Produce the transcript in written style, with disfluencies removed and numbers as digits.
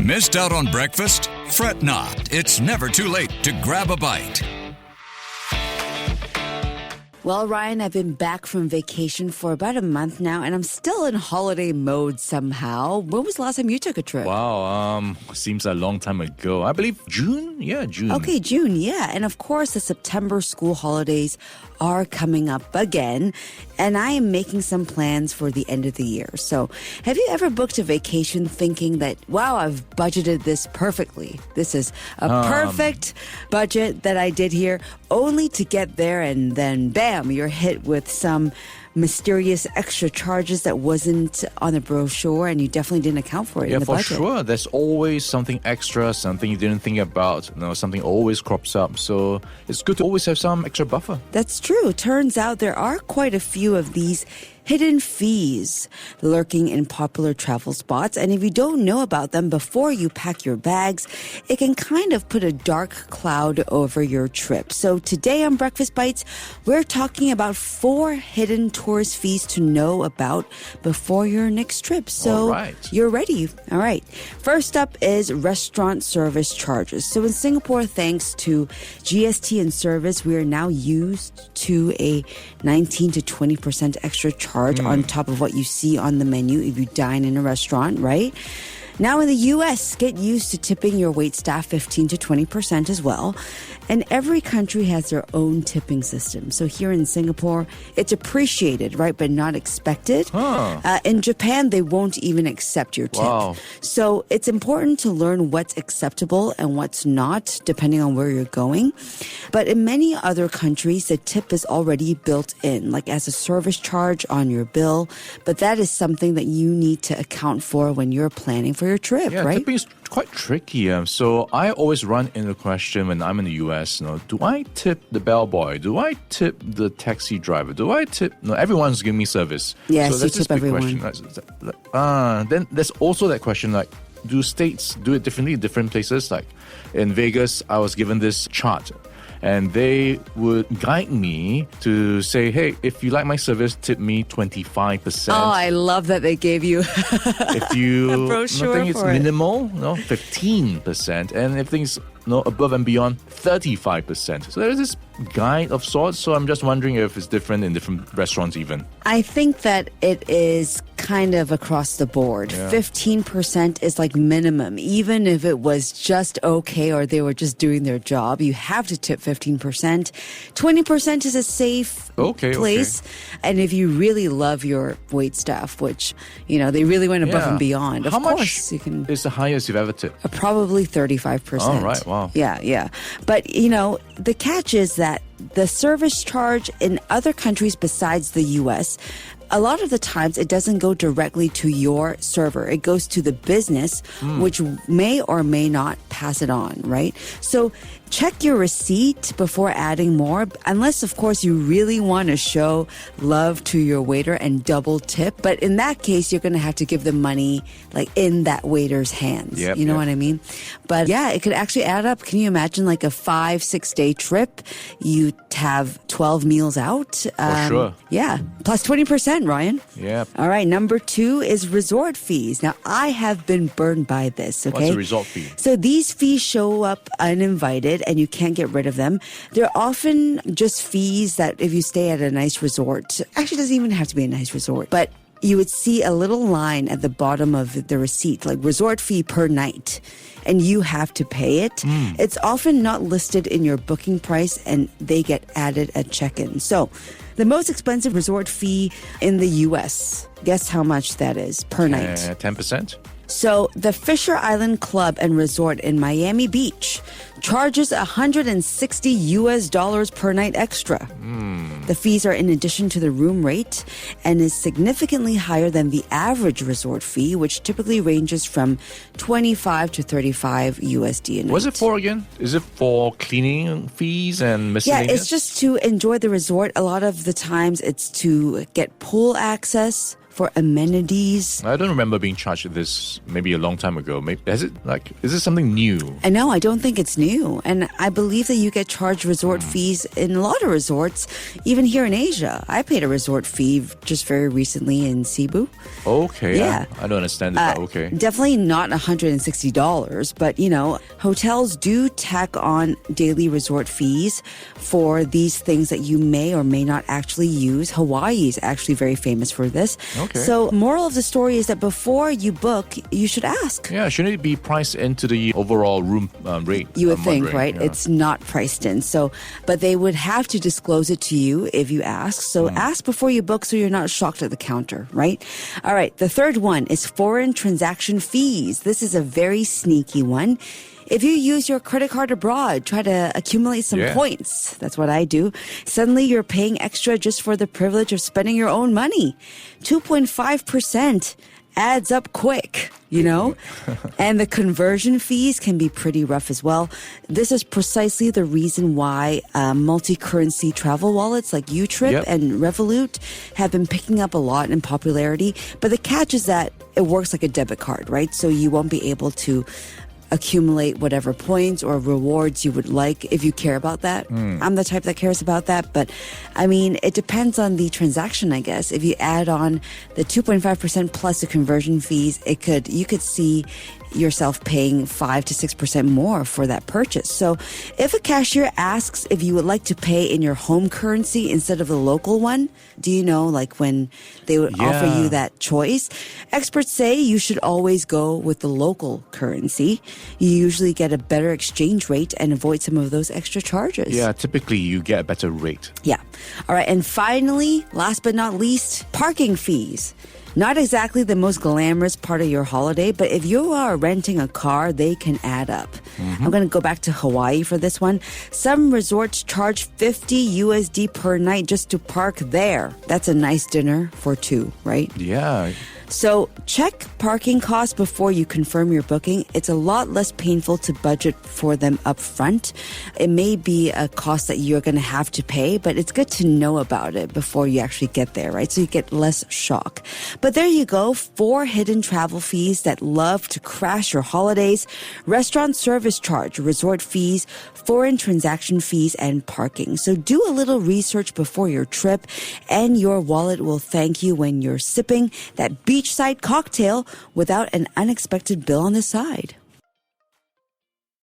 Missed out on breakfast? Fret not. It's never too late to grab a bite. Well, Ryan, I've been back from vacation for about a month now, and I'm still in holiday mode somehow. When was the last time you took a trip? Wow, seems a long time ago. I believe June? Yeah, June. Okay, June, yeah. And of course, the September school holidays are coming up again, and I am making some plans for the end of the year. So, have you ever booked a vacation thinking that, wow, I've budgeted this perfectly? This is a perfect budget that I did here, only to get there and then, bam, you're hit with some mysterious extra charges that wasn't on the brochure, and you definitely didn't account for it in the budget. Yeah, for sure. There's always something extra, something you didn't think about. Something always crops up. So it's good to always have some extra buffer. That's true. Turns out there are quite a few of these hidden fees lurking in popular travel spots. And if you don't know about them before you pack your bags, it can kind of put a dark cloud over your trip. So today on Breakfast Bites, we're talking about 4 hidden tourist fees to know about before your next trip. So you're ready. All right. First up is restaurant service charges. So in Singapore, thanks to GST and service, we are now used to a 19 to 20% extra charge on top of what you see on the menu if you dine in a restaurant, right? Now in the US, get used to tipping your waitstaff 15 to 20% as well. And every country has their own tipping system. So here in Singapore, it's appreciated, right, but not expected. In Japan, they won't even accept your tip. Wow. So it's important to learn what's acceptable and what's not, depending on where you're going. But in many other countries, the tip is already built in, like as a service charge on your bill. But that is something that you need to account for when you're planning for your trip, right? Tipping is quite tricky. So I always run into the question when I'm in the US, do I tip the bellboy? Do I tip the taxi driver? Do I tip? No, everyone's giving me service. Yes, so you that's tip everyone. Then there's also that question, like, do states do it differently in different places? Like in Vegas, I was given this chart. And they would guide me to say, hey, if you like my service, tip me 25%. Oh, I love that they gave you if you a brochure think it's for it. minimal, 15%. And if things above and beyond, 35%. So there is this guide of sorts. So I'm just wondering if it's different in different restaurants even. I think that it is kind of across the board. 15% is like minimum. Even if it was just okay or they were just doing their job, you have to tip 15%. 20% is a safe place. And if you really love your wait staff, which, they really went above and beyond, How of course much you can. is the highest you've ever tipped? Probably 35%. All right, wow. Yeah. But, the catch is that the service charge in other countries besides the US, a lot of the times it doesn't go directly to your server. It goes to the business, which may or may not pass it on, right? So check your receipt before adding more, unless, of course, you really want to show love to your waiter and double tip. But in that case, you're going to have to give the money like in that waiter's hands. You know what I mean? But yeah, it could actually add up. Can you imagine like a 5-6 day trip? You have 12 meals out. For sure. Yeah. Plus 20%, Ryan. Yeah. All right. Number 2 is resort fees. Now, I have been burned by this. Okay. What's a resort fee? So these fees show up uninvited and you can't get rid of them. They're often just fees that if you stay at a nice resort, actually it doesn't even have to be a nice resort, but you would see a little line at the bottom of the receipt, like resort fee per night, and you have to pay it. It's often not listed in your booking price and they get added at check-in. So the most expensive resort fee in the US, guess how much that is per night? 10%. So the Fisher Island Club and Resort in Miami Beach charges $160 per night extra. The fees are in addition to the room rate and is significantly higher than the average resort fee, which typically ranges from 25 to 35 USD a night. What's it for again? Is it for cleaning fees and miscellaneous? Yeah, it's just to enjoy the resort. A lot of the times it's to get pool access for amenities. I don't remember being charged this maybe a long time ago. Maybe, is it something new? And no, I don't think it's new. And I believe that you get charged resort fees in a lot of resorts, even here in Asia. I paid a resort fee just very recently in Cebu. Okay. Yeah. I don't understand it, but okay. Definitely not $160, but hotels do tack on daily resort fees for these things that you may or may not actually use. Hawaii is actually very famous for this. Okay. So moral of the story is that before you book, you should ask. Yeah, shouldn't it be priced into the overall room rate? You would I'm think, wondering, right? yeah. It's not priced in. So, but they would have to disclose it to you if you ask. So ask before you book so you're not shocked at the counter, right? All right. The third one is foreign transaction fees. This is a very sneaky one. If you use your credit card abroad, try to accumulate some points. That's what I do. Suddenly you're paying extra just for the privilege of spending your own money. 2.5% adds up quick, and the conversion fees can be pretty rough as well. This is precisely the reason why multi-currency travel wallets like Utrip and Revolut have been picking up a lot in popularity. But the catch is that it works like a debit card, right? So you won't be able to accumulate whatever points or rewards you would like if you care about that. I'm the type that cares about that, but I mean, it depends on the transaction, I guess. If you add on the 2.5% plus the conversion fees, you could see yourself paying 5 to 6% more for that purchase. So if a cashier asks if you would like to pay in your home currency instead of the local one, do you know, like when they would offer you that choice? Experts say you should always go with the local currency. You usually get a better exchange rate and avoid some of those extra charges. Yeah, typically you get a better rate. Yeah. All right. And finally, last but not least, parking fees. Not exactly the most glamorous part of your holiday, but if you are renting a car, they can add up. I'm going to go back to Hawaii for this one. Some resorts charge 50 USD per night just to park there. That's a nice dinner for two, right? Yeah. So check parking costs before you confirm your booking. It's a lot less painful to budget for them up front. It may be a cost that you're going to have to pay, but it's good to know about it before you actually get there, right? So you get less shock. But there you go, 4 hidden travel fees that love to crash your holidays: restaurant service charge, resort fees, foreign transaction fees, and parking. So do a little research before your trip, and your wallet will thank you when you're sipping that beachside cocktail without an unexpected bill on the side.